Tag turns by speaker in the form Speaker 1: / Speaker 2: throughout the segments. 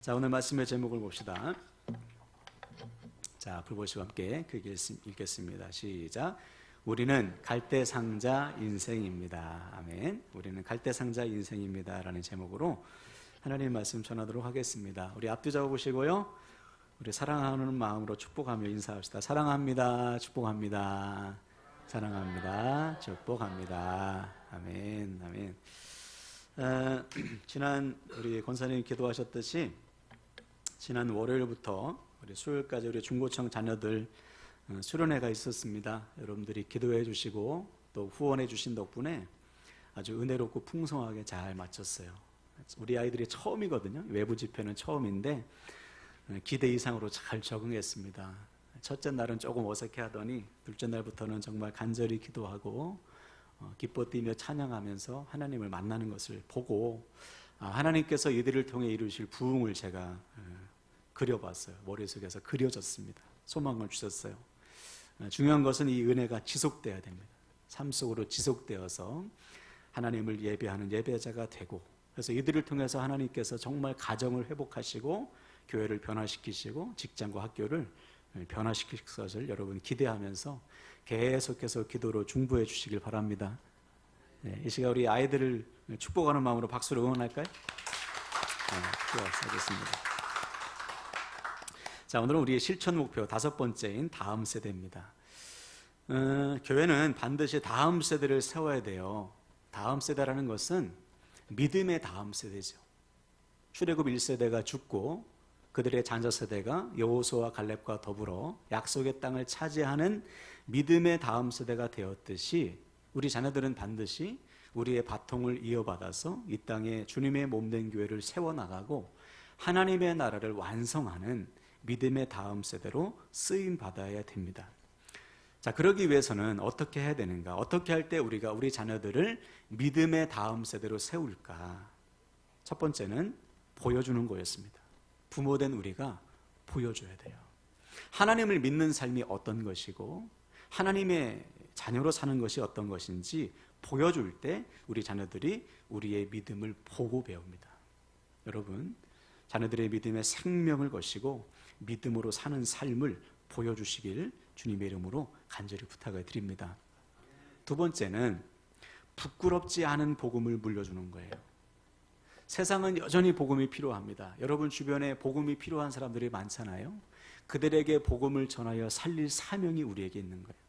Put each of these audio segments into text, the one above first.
Speaker 1: 자, 오늘 말씀의 제목을 봅시다. 자, 앞을 보시고 함께 크게 읽겠습니다. 시작. 우리는 갈대상자 인생입니다. 아멘. 우리는 갈대상자 인생입니다. 라는 제목으로 하나님의 말씀 전하도록 하겠습니다. 우리 앞뒤 적어보시고요. 우리 사랑하는 마음으로 축복하며 인사합시다. 사랑합니다. 축복합니다. 사랑합니다. 축복합니다. 아멘. 아멘. 지난 우리 권사님이 기도하셨듯이 지난 월요일부터 우리 수요일까지 우리 중고청 자녀들 수련회가 있었습니다. 여러분들이 기도해 주시고 또 후원해 주신 덕분에 아주 은혜롭고 풍성하게 잘 마쳤어요. 우리 아이들이 처음이거든요. 외부 집회는 처음인데 기대 이상으로 잘 적응했습니다. 첫째 날은 조금 어색해 하더니 둘째 날부터는 정말 간절히 기도하고 기뻐 뛰며 찬양하면서 하나님을 만나는 것을 보고 하나님께서 이들을 통해 이루실 부흥을 제가 그려봤어요. 머릿속에서 그려졌습니다. 소망을 주셨어요. 중요한 것은 이 은혜가 지속돼야 됩니다. 삶 속으로 지속되어서 하나님을 예배하는 예배자가 되고, 그래서 이들을 통해서 하나님께서 정말 가정을 회복하시고 교회를 변화시키시고 직장과 학교를 변화시킬 것을 여러분 기대하면서 계속해서 기도로 중보해 주시길 바랍니다. 네, 이 시간 우리 아이들을 축복하는 마음으로 박수로 응원할까요? 네, 하겠습니다. 자, 오늘은 우리의 실천 목표 5번째인 다음 세대입니다. 교회는 반드시 다음 세대를 세워야 돼요. 다음 세대라는 것은 믿음의 다음 세대죠. 출애굽 1세대가 죽고 그들의 장자 세대가 여호수아와 갈렙과 더불어 약속의 땅을 차지하는 믿음의 다음 세대가 되었듯이 우리 자녀들은 반드시 우리의 바통을 이어받아서 이 땅에 주님의 몸된 교회를 세워나가고 하나님의 나라를 완성하는 믿음의 다음 세대로 쓰임 받아야 됩니다. 자, 그러기 위해서는 어떻게 해야 되는가? 어떻게 할 때 우리가 우리 자녀들을 믿음의 다음 세대로 세울까? 첫 번째는 보여주는 거였습니다. 부모된 우리가 보여줘야 돼요. 하나님을 믿는 삶이 어떤 것이고 하나님의 자녀로 사는 것이 어떤 것인지 보여줄 때 우리 자녀들이 우리의 믿음을 보고 배웁니다. 여러분, 자녀들의 믿음에 생명을 거시고 믿음으로 사는 삶을 보여주시길 주님의 이름으로 간절히 부탁을 드립니다. 두 번째는 부끄럽지 않은 복음을 물려주는 거예요. 세상은 여전히 복음이 필요합니다. 여러분 주변에 복음이 필요한 사람들이 많잖아요. 그들에게 복음을 전하여 살릴 사명이 우리에게 있는 거예요.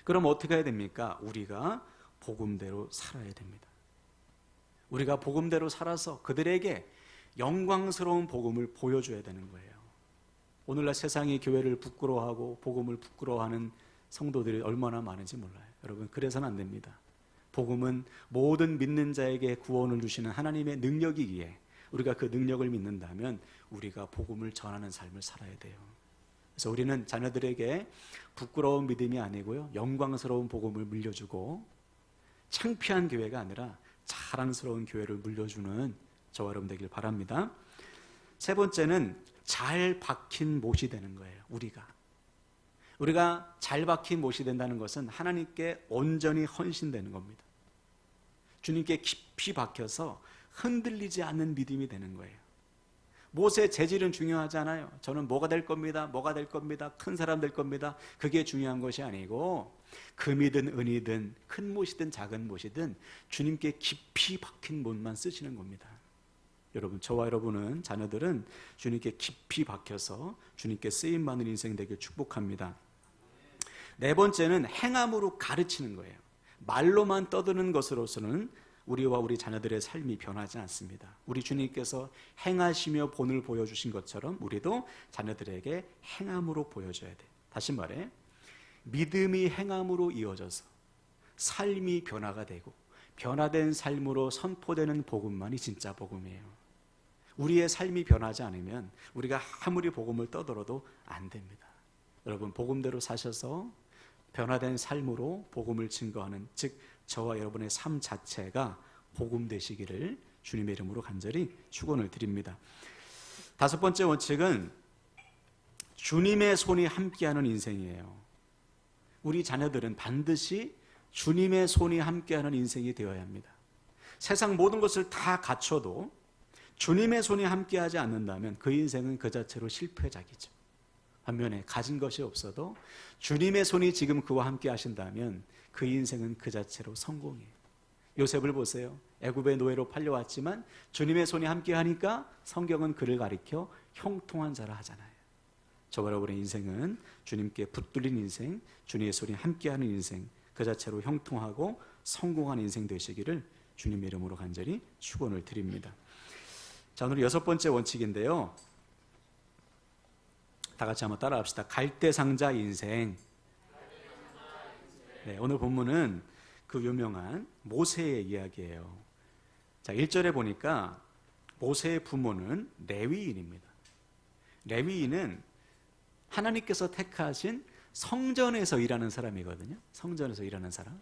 Speaker 1: 그럼 어떻게 해야 됩니까? 우리가 복음대로 살아야 됩니다. 우리가 복음대로 살아서 그들에게 영광스러운 복음을 보여줘야 되는 거예요. 오늘날 세상이 교회를 부끄러워하고 복음을 부끄러워하는 성도들이 얼마나 많은지 몰라요. 여러분, 그래서는 안 됩니다. 복음은 모든 믿는 자에게 구원을 주시는 하나님의 능력이기에 우리가 그 능력을 믿는다면 우리가 복음을 전하는 삶을 살아야 돼요. 그래서 우리는 자녀들에게 부끄러운 믿음이 아니고요, 영광스러운 복음을 물려주고 창피한 교회가 아니라 자랑스러운 교회를 물려주는 저와 여러분 되길 바랍니다. 세 번째는 잘 박힌 못이 되는 거예요. 우리가 잘 박힌 못이 된다는 것은 하나님께 온전히 헌신되는 겁니다. 주님께 깊이 박혀서 흔들리지 않는 믿음이 되는 거예요. 못의 재질은 중요하지 않아요. 저는 뭐가 될 겁니다. 큰 사람 될 겁니다. 그게 중요한 것이 아니고 금이든 은이든 큰 못이든 작은 못이든 주님께 깊이 박힌 못만 쓰시는 겁니다. 여러분, 저와 여러분은 자녀들은 주님께 깊이 박혀서 주님께 쓰임받는 인생 되길 축복합니다. 네 번째는 행함으로 가르치는 거예요. 말로만 떠드는 것으로서는 우리와 우리 자녀들의 삶이 변하지 않습니다. 우리 주님께서 행하시며 본을 보여주신 것처럼 우리도 자녀들에게 행함으로 보여줘야 돼요. 다시 말해, 믿음이 행함으로 이어져서 삶이 변화가 되고 변화된 삶으로 선포되는 복음만이 진짜 복음이에요. 우리의 삶이 변하지 않으면 우리가 아무리 복음을 떠들어도 안 됩니다. 여러분, 복음대로 사셔서 변화된 삶으로 복음을 증거하는, 즉 저와 여러분의 삶 자체가 복음 되시기를 주님의 이름으로 간절히 축원을 드립니다. 다섯 번째 원칙은 주님의 손이 함께하는 인생이에요. 우리 자녀들은 반드시 주님의 손이 함께하는 인생이 되어야 합니다. 세상 모든 것을 다 갖춰도 주님의 손이 함께하지 않는다면 그 인생은 그 자체로 실패작이죠. 반면에 가진 것이 없어도 주님의 손이 지금 그와 함께 하신다면 그 인생은 그 자체로 성공이에요. 요셉을 보세요. 애굽의 노예로 팔려왔지만 주님의 손이 함께 하니까 성경은 그를 가리켜 형통한 자라 하잖아요. 저와 여러분의 인생은 주님께 붙들린 인생, 주님의 손이 함께하는 인생, 그 자체로 형통하고 성공한 인생 되시기를 주님의 이름으로 간절히 축원을 드립니다. 자, 오늘 6번째 원칙인데요. 다 같이 한번 따라합시다. 갈대상자 인생. 네, 오늘 본문은 그 유명한 모세의 이야기예요. 자, 1절에 보니까 모세의 부모는 레위인입니다. 레위인은 하나님께서 택하신 성전에서 일하는 사람이거든요. 성전에서 일하는 사람.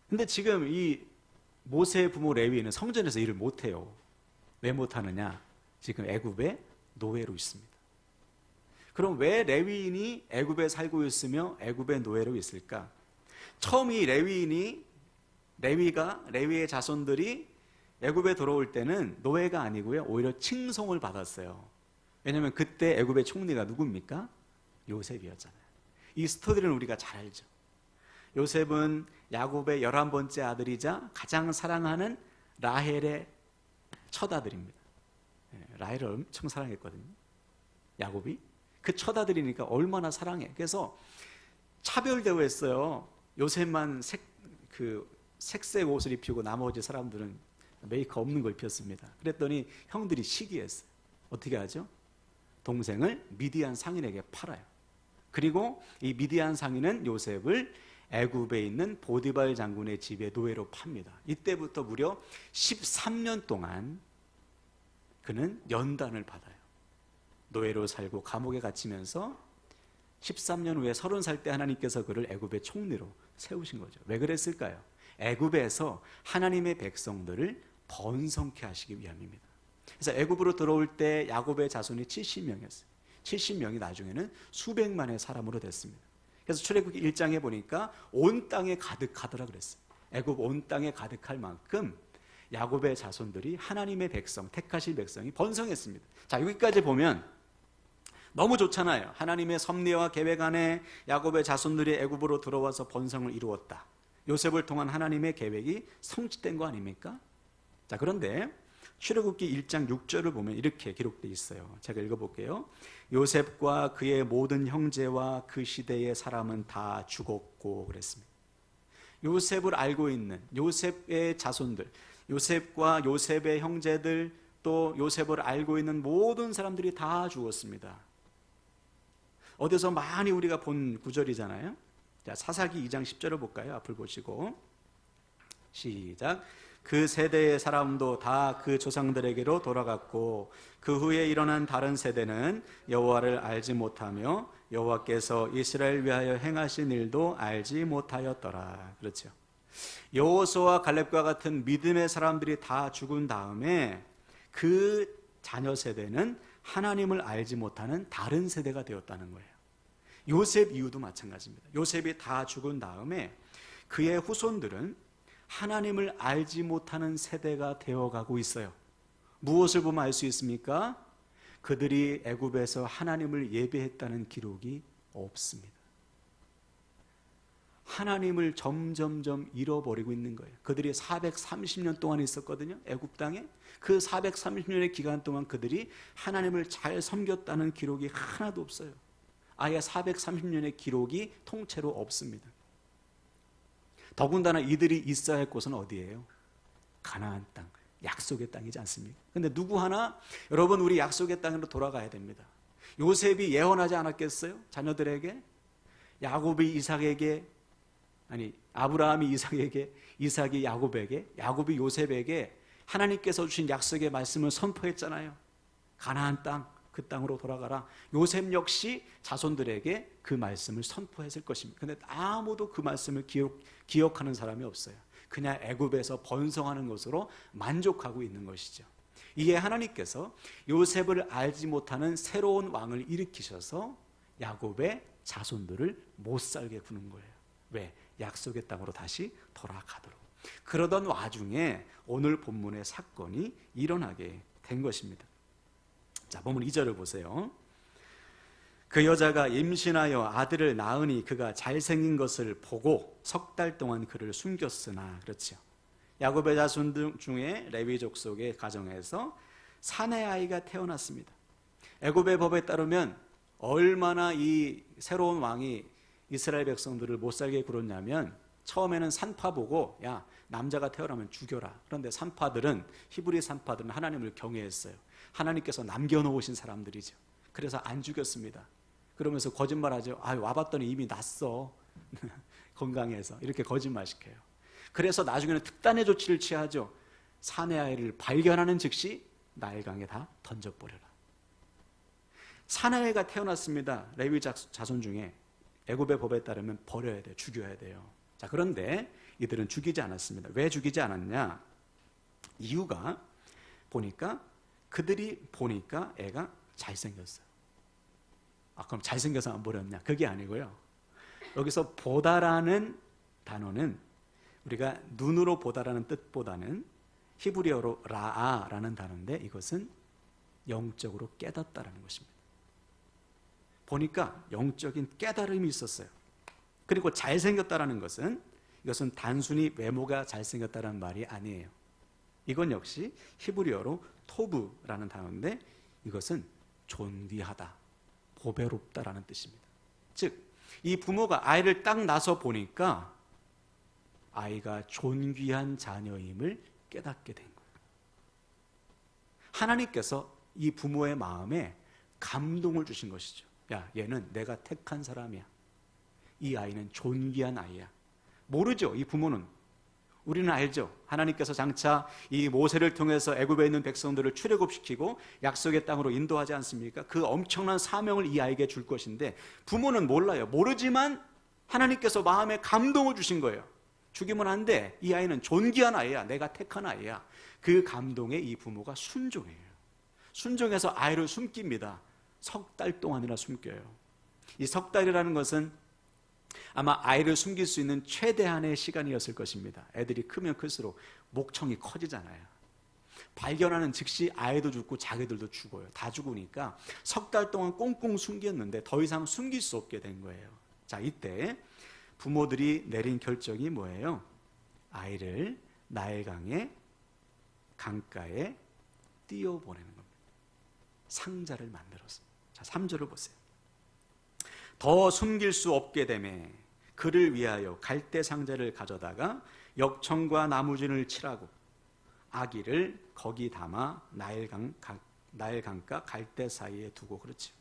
Speaker 1: 근데 지금 이 모세의 부모 레위인은 성전에서 일을 못해요. 왜 못하느냐? 지금 애굽의 노예로 있습니다. 그럼 왜 레위인이 애굽에 살고 있으며 애굽의 노예로 있을까? 처음 이 레위의 자손들이 애굽에 들어올 때는 노예가 아니고요, 오히려 칭송을 받았어요. 왜냐하면 그때 애굽의 총리가 누굽니까? 요셉이었잖아요. 이 스토리는 우리가 잘 알죠. 요셉은 야곱의 11번째 아들이자 가장 사랑하는 라헬의 첫 아들입니다. 라헬을 엄청 사랑했거든요. 야곱이. 그 첫 아들이니까 얼마나 사랑해. 그래서 차별대우했어요. 요셉만 색색 옷을 입히고 나머지 사람들은 메이크업 없는 걸 입혔습니다. 그랬더니 형들이 시기했어요. 어떻게 하죠? 동생을 미디안 상인에게 팔아요. 그리고 이 미디안 상인은 요셉을 애굽에 있는 보디발 장군의 집에 노예로 팝니다. 이때부터 무려 13년 동안 그는 연단을 받아요. 노예로 살고 감옥에 갇히면서 13년 후에 30살 때 하나님께서 그를 애굽의 총리로 세우신 거죠. 왜 그랬을까요? 애굽에서 하나님의 백성들을 번성케 하시기 위함입니다. 그래서 애굽으로 들어올 때 야곱의 자손이 70명이었어요. 70명이 나중에는 수백만의 사람으로 됐습니다. 그래서 출애굽기 1장에 보니까 온 땅에 가득하더라 그랬어요. 애굽 온 땅에 가득할 만큼 야곱의 자손들이 하나님의 백성, 택하신 백성이 번성했습니다. 자, 여기까지 보면 너무 좋잖아요. 하나님의 섭리와 계획 안에 야곱의 자손들이 애굽으로 들어와서 번성을 이루었다. 요셉을 통한 하나님의 계획이 성취된 거 아닙니까? 자, 그런데 출애굽기 1장 6절을 보면 이렇게 기록되어 있어요. 제가 읽어볼게요. 요셉과 그의 모든 형제와 그 시대의 사람은 다 죽었고 그랬습니다. 요셉을 알고 있는 요셉의 자손들, 요셉과 요셉의 형제들, 또 요셉을 알고 있는 모든 사람들이 다 죽었습니다. 어디서 많이 우리가 본 구절이잖아요. 자, 사사기 2장 10절을 볼까요? 앞을 보시고 시작. 그 세대의 사람도 다 그 조상들에게로 돌아갔고 그 후에 일어난 다른 세대는 여호와를 알지 못하며 여호와께서 이스라엘 위하여 행하신 일도 알지 못하였더라. 그렇죠. 여호수아와 갈렙과 같은 믿음의 사람들이 다 죽은 다음에 그 자녀 세대는 하나님을 알지 못하는 다른 세대가 되었다는 거예요. 요셉 이후도 마찬가지입니다. 요셉이 다 죽은 다음에 그의 후손들은 하나님을 알지 못하는 세대가 되어가고 있어요. 무엇을 보면 알 수 있습니까? 그들이 애굽에서 하나님을 예배했다는 기록이 없습니다. 하나님을 점점점 잃어버리고 있는 거예요. 그들이 430년 동안 있었거든요. 애굽 땅에. 그 430년의 기간 동안 그들이 하나님을 잘 섬겼다는 기록이 하나도 없어요. 아예 430년의 기록이 통째로 없습니다. 더군다나 이들이 있어야 할 곳은 어디예요? 가나안 땅, 약속의 땅이지 않습니까? 근데 누구 하나 여러분 우리 약속의 땅으로 돌아가야 됩니다. 요셉이 예언하지 않았겠어요? 자녀들에게? 야곱이 이삭에게, 아니 아브라함이 이삭에게, 이삭이 야곱에게, 야곱이 요셉에게 하나님께서 주신 약속의 말씀을 선포했잖아요. 가나안 땅, 그 땅으로 돌아가라. 요셉 역시 자손들에게 그 말씀을 선포했을 것입니다. 그런데 아무도 그 말씀을 기억하는 사람이 없어요. 그냥 애굽에서 번성하는 것으로 만족하고 있는 것이죠. 이에 하나님께서 요셉을 알지 못하는 새로운 왕을 일으키셔서 야곱의 자손들을 못 살게 구는 거예요. 왜? 약속의 땅으로 다시 돌아가도록. 그러던 와중에 오늘 본문의 사건이 일어나게 된 것입니다. 자, 본문 2절을 보세요. 그 여자가 임신하여 아들을 낳으니 그가 잘생긴 것을 보고 석 달 동안 그를 숨겼으나, 그렇죠. 야곱의 자손 중에 레위 족속의 가정에서 사내 아이가 태어났습니다. 애굽의 법에 따르면 얼마나 이 새로운 왕이 이스라엘 백성들을 못 살게 굴었냐면, 처음에는 산파 보고 야, 남자가 태어나면 죽여라. 그런데 산파들은, 히브리 산파들은 하나님을 경외했어요. 하나님께서 남겨놓으신 사람들이죠. 그래서 안 죽였습니다. 그러면서 거짓말하죠. 와봤더니 이미 났어. 건강해서. 이렇게 거짓말시켜요. 그래서 나중에는 특단의 조치를 취하죠. 사내 아이를 발견하는 즉시 나일강에 다 던져버려라. 사내 아이가 태어났습니다. 레위 자손 중에. 애굽의 법에 따르면 버려야 돼요. 죽여야 돼요. 자, 그런데 이들은 죽이지 않았습니다. 왜 죽이지 않았냐? 이유가 그들이 보니까 애가 잘생겼어요. 그럼 잘생겨서 안 버렸냐? 그게 아니고요. 여기서 보다라는 단어는 우리가 눈으로 보다라는 뜻보다는 히브리어로 라아라는 단어인데, 이것은 영적으로 깨닫다라는 것입니다. 보니까 영적인 깨달음이 있었어요. 그리고 잘생겼다라는 것은, 이것은 단순히 외모가 잘생겼다는 말이 아니에요. 이건 역시 히브리어로 토브라는 단어인데, 이것은 존귀하다, 보배롭다라는 뜻입니다. 즉, 이 부모가 아이를 딱 낳아서 보니까 아이가 존귀한 자녀임을 깨닫게 된 거예요. 하나님께서 이 부모의 마음에 감동을 주신 것이죠. 야, 얘는 내가 택한 사람이야. 이 아이는 존귀한 아이야. 모르죠, 이 부모는. 우리는 알죠. 하나님께서 장차 이 모세를 통해서 애굽에 있는 백성들을 출애굽시키고 약속의 땅으로 인도하지 않습니까? 그 엄청난 사명을 이 아이에게 줄 것인데, 부모는 몰라요. 모르지만 하나님께서 마음에 감동을 주신 거예요. 죽이면 안 돼. 이 아이는 존귀한 아이야. 내가 택한 아이야. 그 감동에 이 부모가 순종해요. 순종해서 아이를 숨깁니다. 석 달 동안이나 숨겨요. 이 석 달이라는 것은 아마 아이를 숨길 수 있는 최대한의 시간이었을 것입니다. 애들이 크면 클수록 목청이 커지잖아요. 발견하는 즉시 아이도 죽고 자기들도 죽어요. 다 죽으니까 석 달 동안 꽁꽁 숨겼는데 더 이상 숨길 수 없게 된 거예요. 자, 이때 부모들이 내린 결정이 뭐예요? 아이를 나일강의 강가에 띄워보내는 겁니다. 상자를 만들어서. 자, 3절을 보세요. 더 숨길 수 없게 되매 그를 위하여 갈대 상자를 가져다가 역청과 나무진을 칠하고 아기를 거기 담아 나일강과 갈대 사이에 두고, 그렇죠.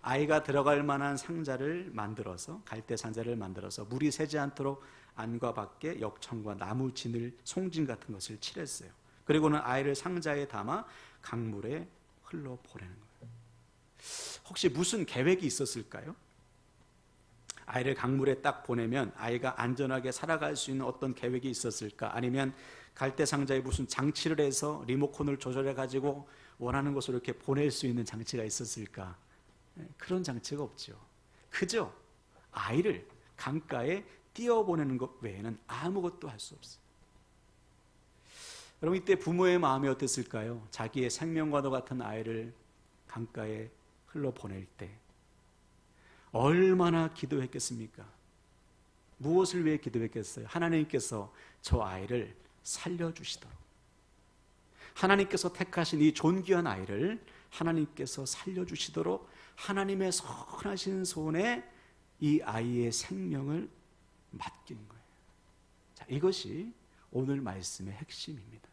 Speaker 1: 아이가 들어갈 만한 상자를 만들어서, 갈대 상자를 만들어서 물이 새지 않도록 안과 밖에 역청과 나무진을, 송진 같은 것을 칠했어요. 그리고는 아이를 상자에 담아 강물에 흘러 보내는 거예요. 혹시 무슨 계획이 있었을까요? 아이를 강물에 딱 보내면 아이가 안전하게 살아갈 수 있는 어떤 계획이 있었을까? 아니면 갈대 상자에 무슨 장치를 해서 리모컨을 조절해 가지고 원하는 곳으로 이렇게 보낼 수 있는 장치가 있었을까? 그런 장치가 없죠. 그저 아이를 강가에 띄워보내는 것 외에는 아무것도 할 수 없어요. 여러분, 이때 부모의 마음이 어땠을까요? 자기의 생명과도 같은 아이를 강가에 흘러보낼 때 얼마나 기도했겠습니까? 무엇을 위해 기도했겠어요? 하나님께서 저 아이를 살려주시도록, 하나님께서 택하신 이 존귀한 아이를 하나님께서 살려주시도록 하나님의 선하신 손에 이 아이의 생명을 맡긴 거예요. 자, 이것이 오늘 말씀의 핵심입니다.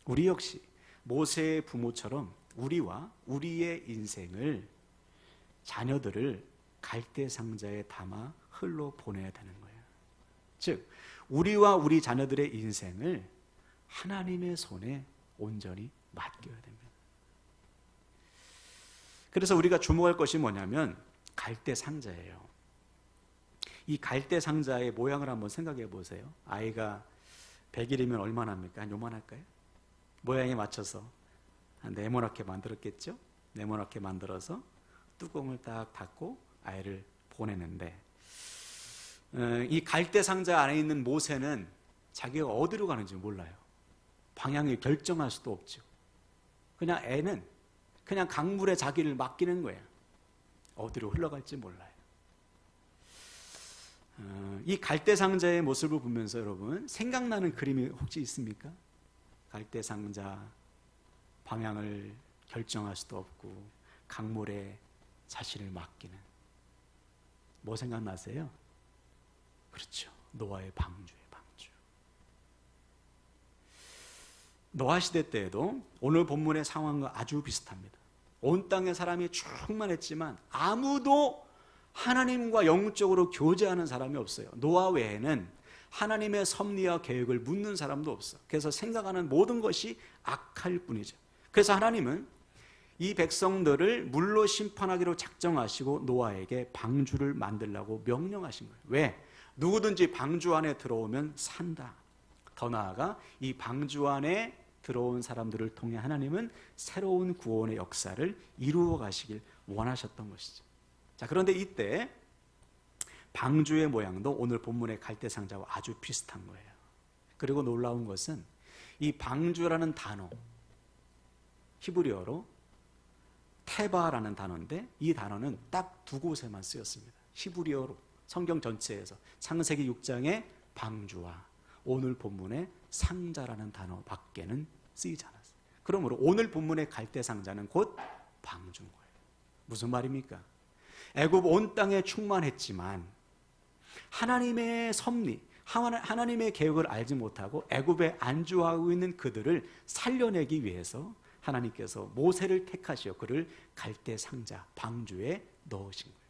Speaker 1: 우리 역시 모세의 부모처럼 우리와 우리의 인생을, 자녀들을 갈대 상자에 담아 흘러 보내야 되는 거예요. 즉, 우리와 우리 자녀들의 인생을 하나님의 손에 온전히 맡겨야 됩니다. 그래서 우리가 주목할 것이 뭐냐면 갈대 상자예요. 이 갈대 상자의 모양을 한번 생각해 보세요. 아이가 100일이면 얼마나 합니까? 한 요만할까요? 모양에 맞춰서 한 네모나게 만들었겠죠? 네모나게 만들어서 뚜껑을 딱 닫고 아이를 보내는데, 이 갈대 상자 안에 있는 모세는 자기가 어디로 가는지 몰라요. 방향을 결정할 수도 없죠. 그냥 애는 그냥 강물에 자기를 맡기는 거예요. 어디로 흘러갈지 몰라요. 이 갈대상자의 모습을 보면서 여러분 생각나는 그림이 혹시 있습니까? 갈대상자, 방향을 결정할 수도 없고 강물에 자신을 맡기는, 뭐 생각나세요? 그렇죠. 노아의 방주예요. 방주. 노아 시대 때에도 오늘 본문의 상황과 아주 비슷합니다. 온 땅에 사람이 충만했지만 아무도 하나님과 영적으로 교제하는 사람이 없어요. 노아 외에는 하나님의 섭리와 계획을 묻는 사람도 없어. 그래서 생각하는 모든 것이 악할 뿐이죠. 그래서 하나님은 이 백성들을 물로 심판하기로 작정하시고 노아에게 방주를 만들라고 명령하신 거예요. 왜? 누구든지 방주 안에 들어오면 산다. 더 나아가 이 방주 안에 들어온 사람들을 통해 하나님은 새로운 구원의 역사를 이루어 가시길 원하셨던 것이죠. 자, 그런데 이때 방주의 모양도 오늘 본문의 갈대상자와 아주 비슷한 거예요. 그리고 놀라운 것은 이 방주라는 단어, 히브리어로 테바라는 단어인데 이 단어는 딱 두 곳에만 쓰였습니다. 히브리어로 성경 전체에서 창세기 6장의 방주와 오늘 본문의 상자라는 단어 밖에는 쓰이지 않았어요. 그러므로 오늘 본문의 갈대상자는 곧 방주인 거예요. 무슨 말입니까? 애굽 온 땅에 충만했지만 하나님의 섭리, 하나님의 계획을 알지 못하고 애굽에 안주하고 있는 그들을 살려내기 위해서 하나님께서 모세를 택하시어 그를 갈대상자, 방주에 넣으신 거예요.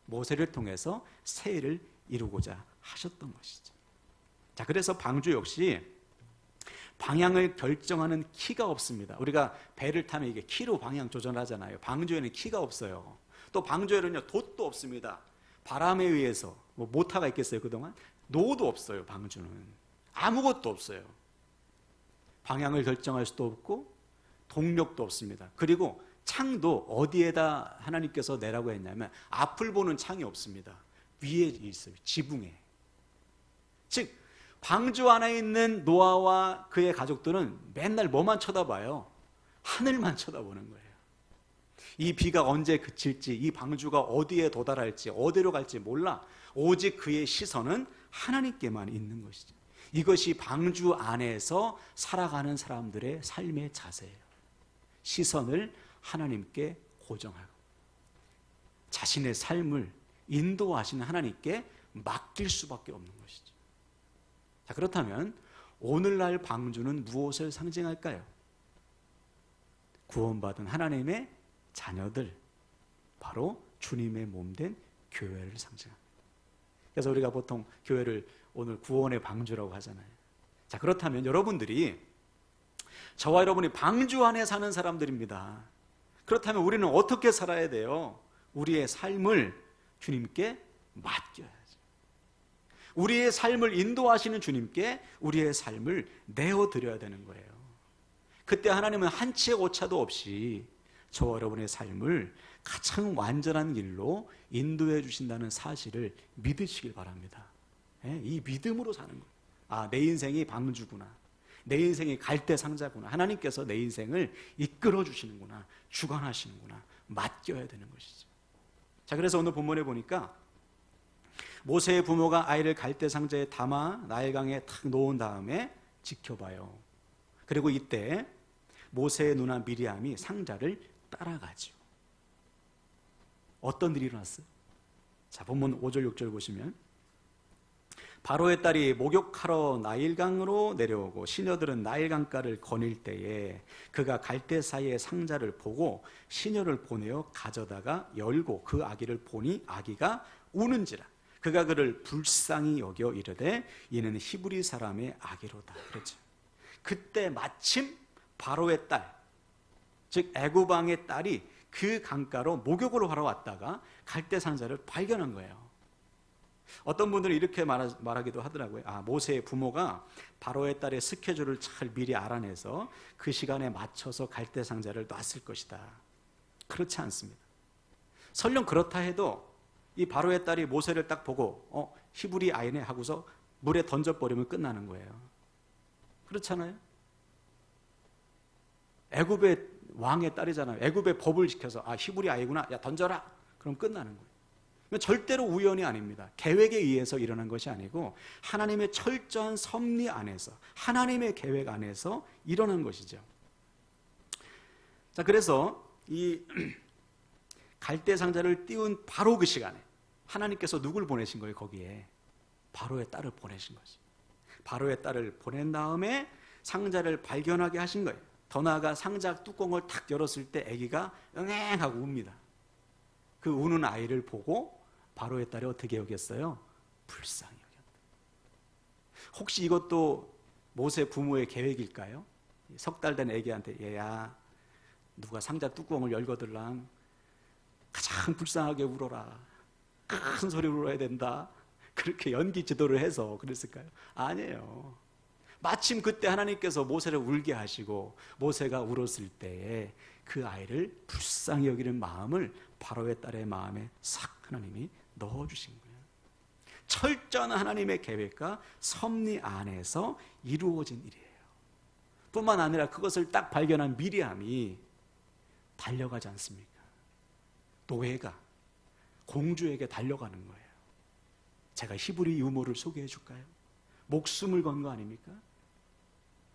Speaker 1: 모세를 통해서 세일을 이루고자 하셨던 것이죠. 자, 그래서 방주 역시 방향을 결정하는 키가 없습니다. 우리가 배를 타면 이게 키로 방향 조절하잖아요. 방주에는 키가 없어요. 또 방주에는요, 돛도 없습니다. 바람에 의해서, 뭐 모터가 있겠어요, 그동안? 노도 없어요, 방주는. 아무것도 없어요. 방향을 결정할 수도 없고, 동력도 없습니다. 그리고 창도 어디에다 하나님께서 내라고 했냐면, 앞을 보는 창이 없습니다. 위에 있어요, 지붕에. 즉, 방주 안에 있는 노아와 그의 가족들은 맨날 뭐만 쳐다봐요? 하늘만 쳐다보는 거예요. 이 비가 언제 그칠지, 이 방주가 어디에 도달할지, 어디로 갈지 몰라. 오직 그의 시선은 하나님께만 있는 것이죠. 이것이 방주 안에서 살아가는 사람들의 삶의 자세예요. 시선을 하나님께 고정하고 자신의 삶을 인도하시는 하나님께 맡길 수밖에 없는 것이죠. 자, 그렇다면 오늘날 방주는 무엇을 상징할까요? 구원받은 하나님의 자녀들, 바로 주님의 몸된 교회를 상징합니다. 그래서 우리가 보통 교회를 오늘 구원의 방주라고 하잖아요. 자, 그렇다면 여러분들이, 저와 여러분이 방주 안에 사는 사람들입니다. 그렇다면 우리는 어떻게 살아야 돼요? 우리의 삶을 주님께 맡겨야죠. 우리의 삶을 인도하시는 주님께 우리의 삶을 내어드려야 되는 거예요. 그때 하나님은 한치의 오차도 없이 저와 여러분의 삶을 가장 완전한 길로 인도해 주신다는 사실을 믿으시길 바랍니다. 이 믿음으로 사는 거예요. 아, 내 인생이 방주구나. 내 인생이 갈대상자구나. 하나님께서 내 인생을 이끌어 주시는구나. 주관하시는구나. 맡겨야 되는 것이죠. 자, 그래서 오늘 본문에 보니까 모세의 부모가 아이를 갈대상자에 담아 나일강에 탁 놓은 다음에 지켜봐요. 그리고 이때 모세의 누나 미리암이 상자를 따라가죠. 어떤 일이 일어났어요? 자, 본문 5절 6절 보시면, 바로의 딸이 목욕하러 나일강으로 내려오고 시녀들은 나일강가를 거닐 때에 그가 갈대 사이의 상자를 보고 시녀를 보내어 가져다가 열고 그 아기를 보니 아기가 우는지라. 그가 그를 불쌍히 여겨 이르되 이는 히브리 사람의 아기로다. 그렇죠. 그때 마침 바로의 딸, 즉 애굽 왕의 딸이 그 강가로 목욕을 하러 왔다가 갈대 상자를 발견한 거예요. 어떤 분들은 이렇게 말하기도 하더라고요. 아, 모세의 부모가 바로의 딸의 스케줄을 잘 미리 알아내서 그 시간에 맞춰서 갈대 상자를 놨을 것이다. 그렇지 않습니다. 설령 그렇다 해도 이 바로의 딸이 모세를 딱 보고 히브리 아이네 하고서 물에 던져버리면 끝나는 거예요. 그렇잖아요? 애굽의 왕의 딸이잖아요. 애굽의 법을 지켜서 히브리 아이구나, 야 던져라. 그럼 끝나는 거예요. 절대로 우연이 아닙니다. 계획에 의해서 일어난 것이 아니고 하나님의 철저한 섭리 안에서, 하나님의 계획 안에서 일어난 것이죠. 자, 그래서 이 갈대 상자를 띄운 바로 그 시간에 하나님께서 누굴 보내신 거예요? 거기에 바로의 딸을 보내신 거죠. 바로의 딸을 보낸 다음에 상자를 발견하게 하신 거예요. 더 나아가 상자 뚜껑을 탁 열었을 때 아기가 응앵하고 웁니다. 그 우는 아이를 보고 바로의 딸이 어떻게 여겼어요? 불쌍히 여겼다. 혹시 이것도 모세 부모의 계획일까요? 석 달 된 아기한테 얘야, 누가 상자 뚜껑을 열거들랑 가장 불쌍하게 울어라. 큰 소리로 울어야 된다. 그렇게 연기 지도를 해서 그랬을까요? 아니에요. 마침 그때 하나님께서 모세를 울게 하시고 모세가 울었을 때에 그 아이를 불쌍히 여기는 마음을 바로의 딸의 마음에 싹 하나님이 넣어주신 거예요. 철저한 하나님의 계획과 섭리 안에서 이루어진 일이에요. 뿐만 아니라 그것을 딱 발견한 미리암이 달려가지 않습니까? 노예가 공주에게 달려가는 거예요. 제가 히브리 유모를 소개해 줄까요? 목숨을 건 거 아닙니까?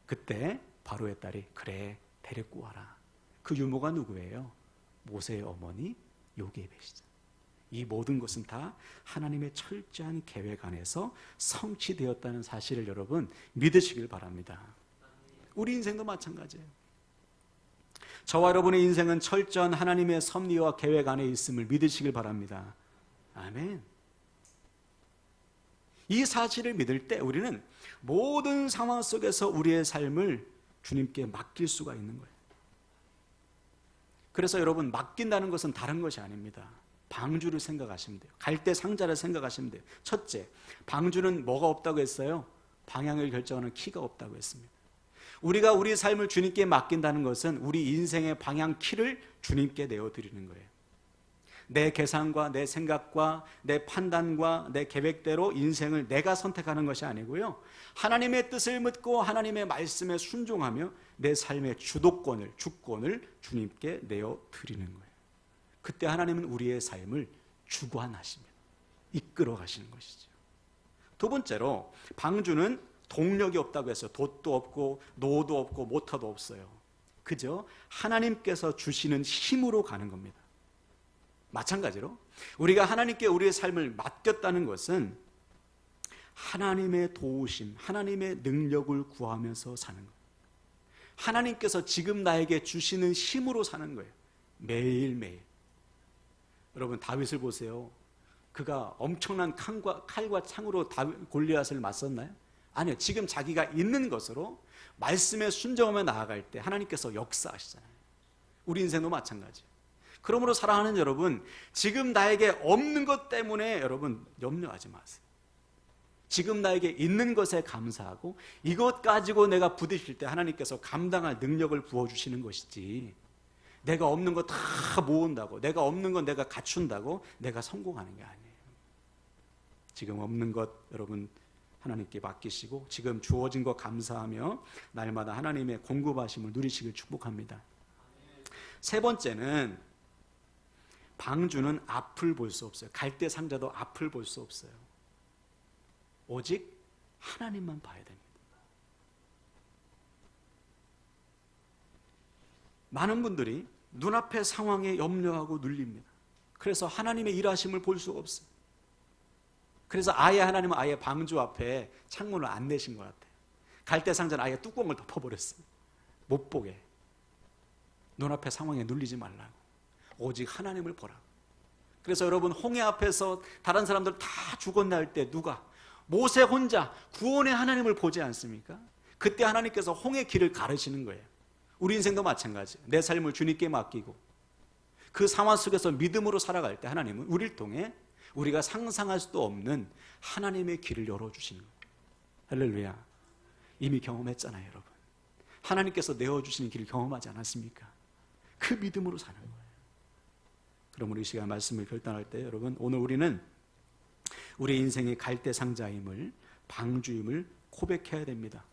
Speaker 1: 그때 바로의 딸이 그래 데리고 와라. 그 유모가 누구예요? 모세의 어머니 요게벳이죠. 이 모든 것은 다 하나님의 철저한 계획 안에서 성취되었다는 사실을 여러분 믿으시길 바랍니다. 우리 인생도 마찬가지예요. 저와 여러분의 인생은 철저한 하나님의 섭리와 계획 안에 있음을 믿으시길 바랍니다. 아멘. 이 사실을 믿을 때 우리는 모든 상황 속에서 우리의 삶을 주님께 맡길 수가 있는 거예요. 그래서 여러분, 맡긴다는 것은 다른 것이 아닙니다. 방주를 생각하시면 돼요. 갈대 상자를 생각하시면 돼요. 첫째, 방주는 뭐가 없다고 했어요? 방향을 결정하는 키가 없다고 했습니다. 우리가 우리 삶을 주님께 맡긴다는 것은 우리 인생의 방향 키를 주님께 내어드리는 거예요. 내 계산과 내 생각과 내 판단과 내 계획대로 인생을 내가 선택하는 것이 아니고요, 하나님의 뜻을 묻고 하나님의 말씀에 순종하며 내 삶의 주도권을, 주권을 주님께 내어드리는 거예요. 그때 하나님은 우리의 삶을 주관하십니다. 이끌어 가시는 것이죠. 두 번째로, 방주는 동력이 없다고 했어요. 돛도 없고 노도 없고 모터도 없어요. 그저 하나님께서 주시는 힘으로 가는 겁니다. 마찬가지로 우리가 하나님께 우리의 삶을 맡겼다는 것은 하나님의 도우심, 하나님의 능력을 구하면서 사는 거예요. 하나님께서 지금 나에게 주시는 힘으로 사는 거예요. 매일매일. 여러분, 다윗을 보세요. 그가 엄청난 칼과 창으로 골리앗을 맞섰나요? 아니요. 지금 자기가 있는 것으로 말씀에 순종하며 나아갈 때 하나님께서 역사하시잖아요. 우리 인생도 마찬가지예요. 그러므로 사랑하는 여러분, 지금 나에게 없는 것 때문에 여러분 염려하지 마세요. 지금 나에게 있는 것에 감사하고 이것 가지고 내가 부딪힐 때 하나님께서 감당할 능력을 부어주시는 것이지, 내가 없는 거 다 모은다고, 내가 없는 건 내가 갖춘다고 내가 성공하는 게 아니에요. 지금 없는 것 여러분 하나님께 맡기시고 지금 주어진 것 감사하며 날마다 하나님의 공급하심을 누리시길 축복합니다. 세 번째는, 방주는 앞을 볼 수 없어요. 갈대 상자도 앞을 볼 수 없어요. 오직 하나님만 봐야 됩니다. 많은 분들이 눈앞의 상황에 염려하고 눌립니다. 그래서 하나님의 일하심을 볼 수가 없어요. 그래서 아예 하나님은 아예 방주 앞에 창문을 안 내신 것 같아요. 갈대 상자는 아예 뚜껑을 덮어버렸어요. 못 보게. 눈앞의 상황에 눌리지 말라고. 오직 하나님을 보라고. 그래서 여러분, 홍해 앞에서 다른 사람들 다 죽었나 할 때 누가? 모세 혼자 구원의 하나님을 보지 않습니까? 그때 하나님께서 홍해 길을 가르시는 거예요. 우리 인생도 마찬가지예요. 내 삶을 주님께 맡기고 그 상황 속에서 믿음으로 살아갈 때 하나님은 우리를 통해 우리가 상상할 수도 없는 하나님의 길을 열어주시는 거예요. 할렐루야. 이미 경험했잖아요, 여러분. 하나님께서 내어주시는 길을 경험하지 않았습니까? 그 믿음으로 사는 거예요. 그러므로 이 시간 말씀을 결단할 때 여러분, 오늘 우리는 우리 인생의 갈대 상자임을 방주임을 고백해야 됩니다.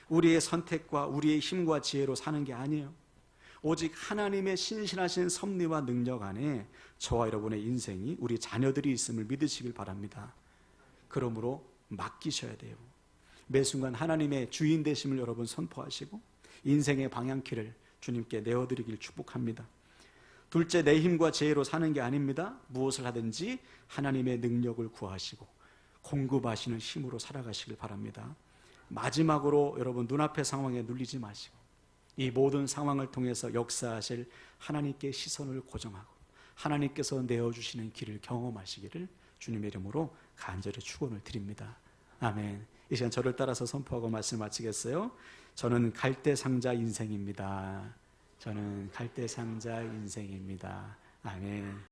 Speaker 1: 우리의 선택과 우리의 힘과 지혜로 사는 게 아니에요. 오직 하나님의 신실하신 섭리와 능력 안에 저와 여러분의 인생이, 우리 자녀들이 있음을 믿으시길 바랍니다. 그러므로 맡기셔야 돼요. 매 순간 하나님의 주인 되심을 여러분 선포하시고 인생의 방향키를 주님께 내어드리길 축복합니다. 둘째, 내 힘과 지혜로 사는 게 아닙니다. 무엇을 하든지 하나님의 능력을 구하시고 공급하시는 힘으로 살아가시길 바랍니다. 마지막으로 여러분, 눈앞의 상황에 눌리지 마시고 이 모든 상황을 통해서 역사하실 하나님께 시선을 고정하고 하나님께서 내어주시는 길을 경험하시기를 주님의 이름으로 간절히 축원을 드립니다. 아멘. 이 시간 저를 따라서 선포하고 말씀 마치겠어요. 저는 갈대상자 인생입니다. 저는 갈대상자 인생입니다. 아멘.